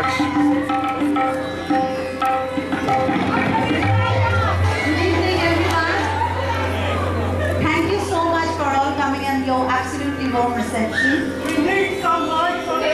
much. Good evening, everyone. Thank you so much for all coming and your absolutely warm reception. We need some lights on it.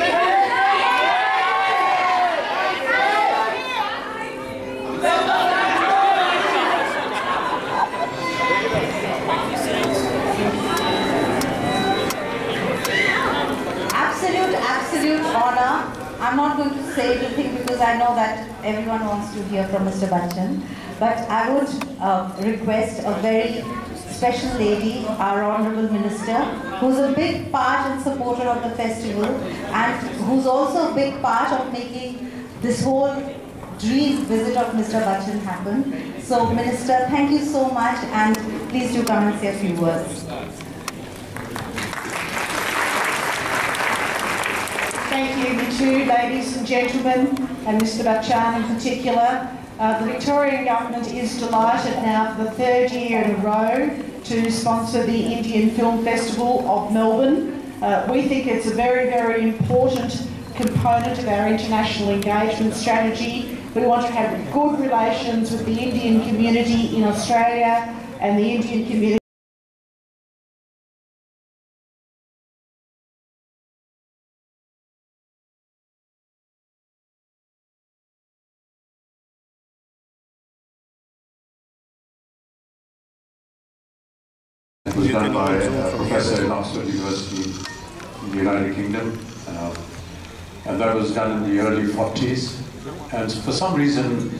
Absolute honor. I'm not going to say anything because I know that everyone wants to hear from Mr. Bachchan. But I would request a very special lady, our Honorable Minister, who's a big part and supporter of the festival and who's also a big part of making this whole dream visit of Mr. Bachchan happen. So Minister, thank you so much and please do come and say a few words. Thank you, ladies and gentlemen, and Mr. Bachchan in particular. The Victorian Government is delighted now for the third year in a row to sponsor the Indian Film Festival of Melbourne. We think it's a very, very important component of our international engagement strategy. We want to have good relations with the Indian community in Australia and the Indian community. It was done by a professor in Oxford University in the United Kingdom, and that was done in the early 40s. And for some reason,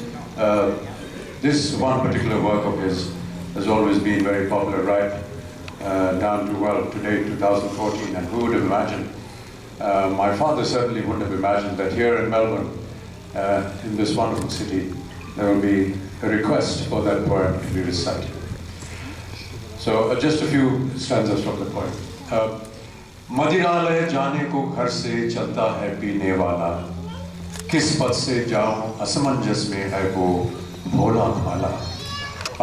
this one particular work of his has always been very popular, right down to, well, today, 2014. And who would have imagined? My father certainly wouldn't have imagined that here in Melbourne, in this wonderful city, there will be a request for that poem to be recited. So just a few stanzas from the poem. मदिरालय जाने को घर से चलता है पीने वाला, किस पथ से जाऊं असमंजस में है वो भोला भाला,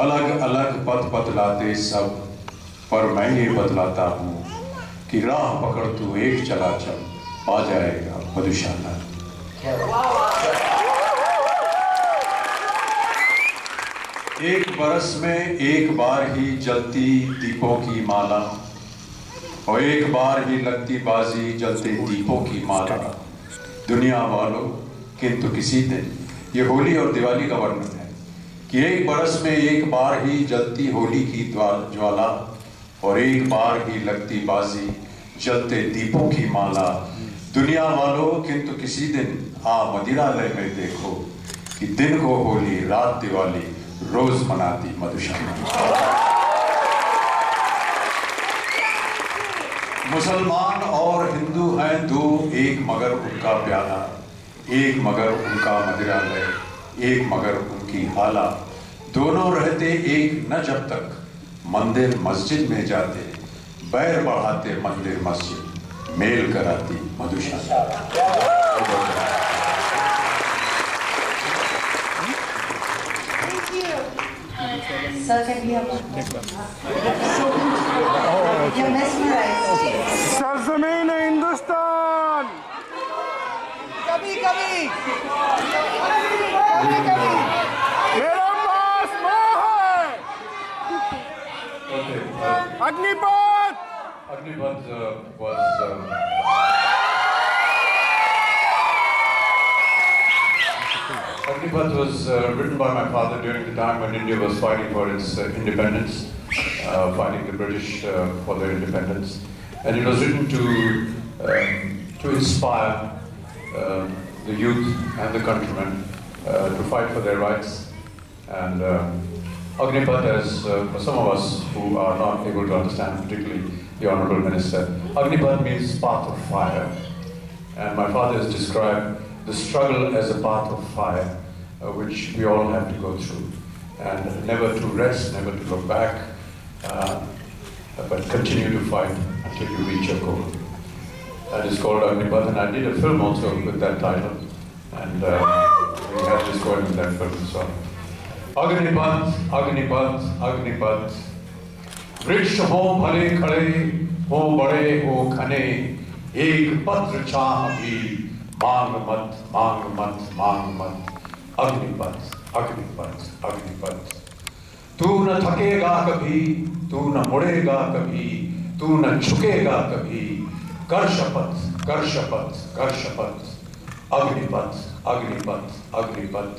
अलग अलग पथ बदलाते सब, पर मैं ये बदलाता हूँ कि राह पकड़ तू एक चला चल, आ जाएगा मधुशाला। एक बरस में एक बार ही जलती दीपों की माला, और एक बार ही लगती बाजी जलते दीपों की माला। दुनिया वालों, किंतु किसी दिन, ये होली और दिवाली का वर्णन है कि एक बरस में एक बार ही जलती होली की ज्वाला, और एक बार ही लगती बाजी जलते दीपों की माला। दुनिया वालों, किंतु किसी दिन आ मदिरालय में देखो कि दिन को होली रात दिवाली रोज मनाती मधुशाला। मुसलमान और हिंदू हैं दो, एक मगर उनका प्याला, एक मगर उनका मदिरालय, एक मगर उनकी हाला। दोनों रहते एक न जब तक मंदिर मस्जिद में जाते, बैर बढ़ाते मंदिर मस्जिद, मेल कराती मधुशाला। Sir, can we have You're mesmerized. सरज़मीन Hindustan, कभी कभी मेरा पास मोह है। Agnipath Agnipath was written by my father during the time when India was fighting for its independence, fighting the British for their independence, and it was written to inspire the youth and the countrymen to fight for their rights. And Agnipath, as for some of us who are not able to understand, particularly the Honourable Minister, Agnipath means path of fire, and my father has described the struggle as a path of fire, which we all have to go through, and never to rest, never to look back, but continue to fight until you reach your goal. That is called Agnipath, and I did a film also with that title, and we had this going in that film as well. Agnipath, Agnipath, Agnipath, वृक्ष हो भले खड़े हो बड़े हो घने, एक पत्र छाह भी मांग मत, मांग मत, मांग मत, अग्निपथ, अग्निपथ, अग्निपथ। तू न थकेगा कभी, तू न मुड़ेगा कभी, तू न झुकेगा कभी, कर शपथ, कर शपथ, कर शपथ, अग्निपथ, अग्निपथ, अग्निपथ।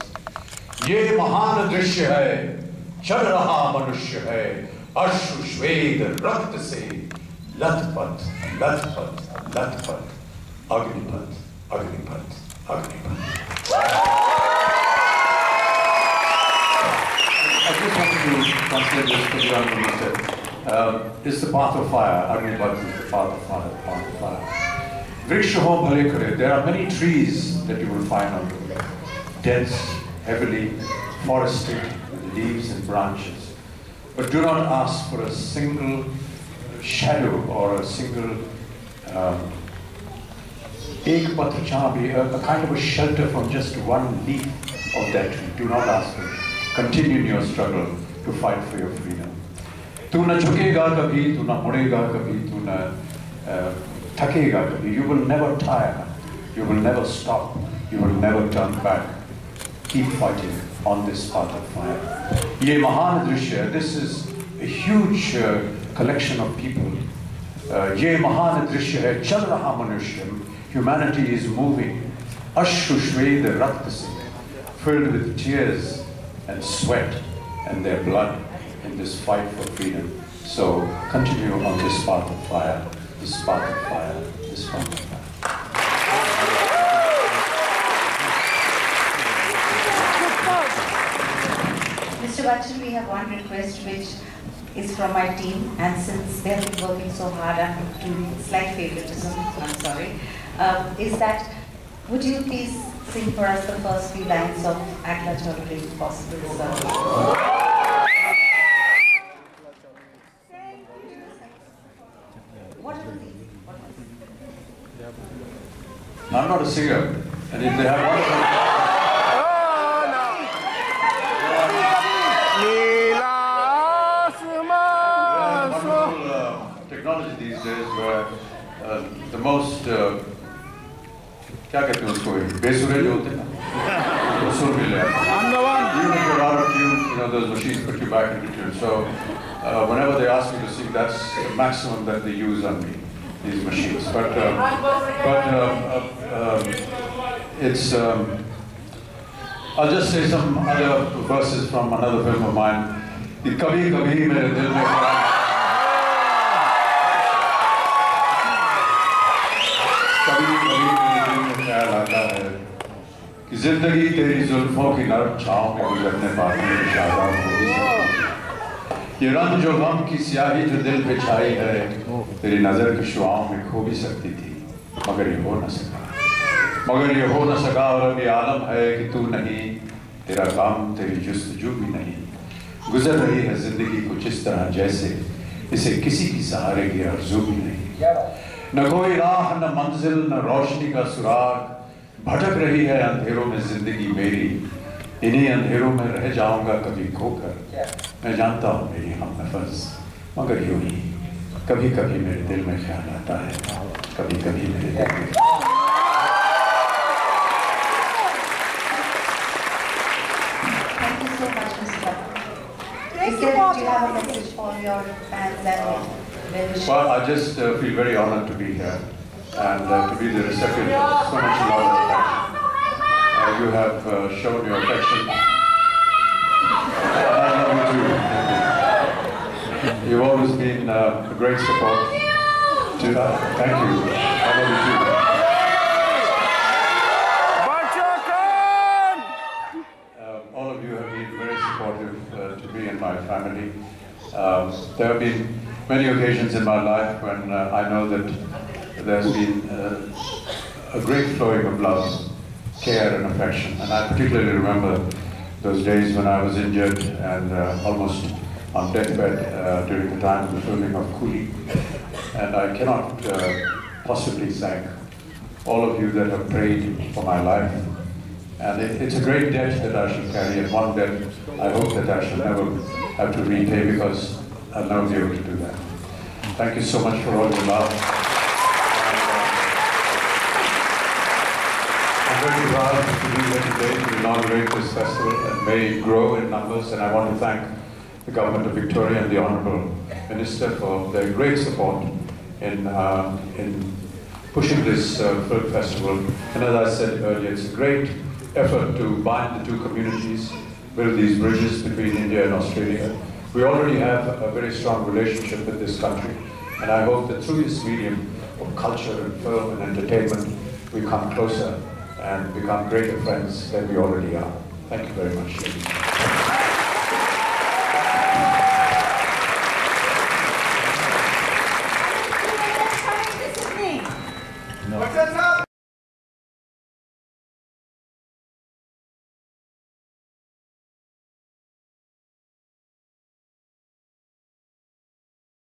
ये महान दृश्य है, चल रहा मनुष्य है, अश्रु श्वेत रक्त से लथपथ, लथपथ, लथपथ, Agnipath, Agnipath, Agnipath. I just wanted to translate this to the young minister. It's the path of fire. Agnipath is the path of fire. Path of fire. Vriksha ho bhale kare. There are many trees that you will find on the way. Dense, heavily forested, with leaves and branches. But do not ask for a single shadow or a single ek patra chabi, a kind of a shelter from just one leaf of that tree. Do not ask for it. Continue in your struggle to fight for your freedom. तू न झुकेगा कभी, तू न मुड़ेगा कभी, तू न थकेगा कभी. You will never tire. You will never stop. You will never turn back. Keep fighting on this path of fire. ये महान दृश्य है. This is a huge collection of people. ये महान दृश्य है. चल रहा मनुष्य. Humanity is moving. अश्रु श्वेत रक्त से, filled with tears and sweat and their blood in this fight for freedom. So continue on this path of fire, this path of fire, this path of fire. Mr. Bachchan, we have one request which is from my team, and since they have been working so hard, I'm doing slight favoritism, I'm sorry, is that would you please sing for us the first few lines of Akla Chaudhary, if possible, sir? What are these? I'm not a singer, and if they have wonderful, technology these days where the most क्या कहते हैं उसको, बेसुरे जो होते हैं ना, वो सुर मिले. Even if you're out of tune, you know, those machines put you back into tune. So whenever they ask me to sing, that's the maximum that they use on me, these machines. But it's I'll just say some other verses from another film of mine. कि कभी कभी मेरे दिल में ख्याल आता है कि जिंदगी तेरी जुल्फों की नरम छाँव में गुजरने पाती है शादाब हो भी सकती. ये रंज और गम की स्याही जो दिल पे छाई है तेरी नज़र की शुआओं में खो भी सकती थी, मगर ये हो न सका, मगर ये हो न सका. और अब ये आलम है कि तू नहीं, तेरा गम, तेरी जुस्तजू भी नहीं. गुजर रही है जिंदगी कुछ इस तरह जैसे इसे किसी की सहारे की आरज़ू भी नहीं. न कोई राह, न मंजिल, न रोशनी का सुराग. भटक रही है अंधेरों में जिंदगी मेरी. इन्हीं अंधेरों में रह जाऊंगा कभी खोकर. मैं जानता हूँ मेरी हमनफस, मगर यूं ही कभी कभी मेरे दिल में ख्याल आता है, कभी कभी मेरे दिल में. Thank you so much, Mr. Bachchan. Do you have a message for your fans and Well, I just feel very honored to be here and to be the recipient of so much love and affection. You have shown your affection. I love you too. You've always been a great support. Thank you. I love you too. All of you have been very supportive to me and my family. There have been many occasions in my life when I know that there's been a great flowing of love, care and affection. And I particularly remember those days when I was injured and almost on deathbed during the time of the filming of Coolie. And I cannot possibly thank all of you that have prayed for my life. And it's a great debt that I shall carry, and one debt I hope that I shall never have to repay, because I'll never be able to do that. Thank you so much for all your love. I'm very proud to be here today to inaugurate this festival and may it grow in numbers, and I want to thank the Government of Victoria and the Honourable Minister for their great support in pushing this film festival. And as I said earlier, it's a great effort to bind the two communities, build these bridges between India and Australia. We already have a very strong relationship with this country, and I hope that through this medium of culture and film and entertainment, we come closer and become greater friends than we already are. Thank you very much.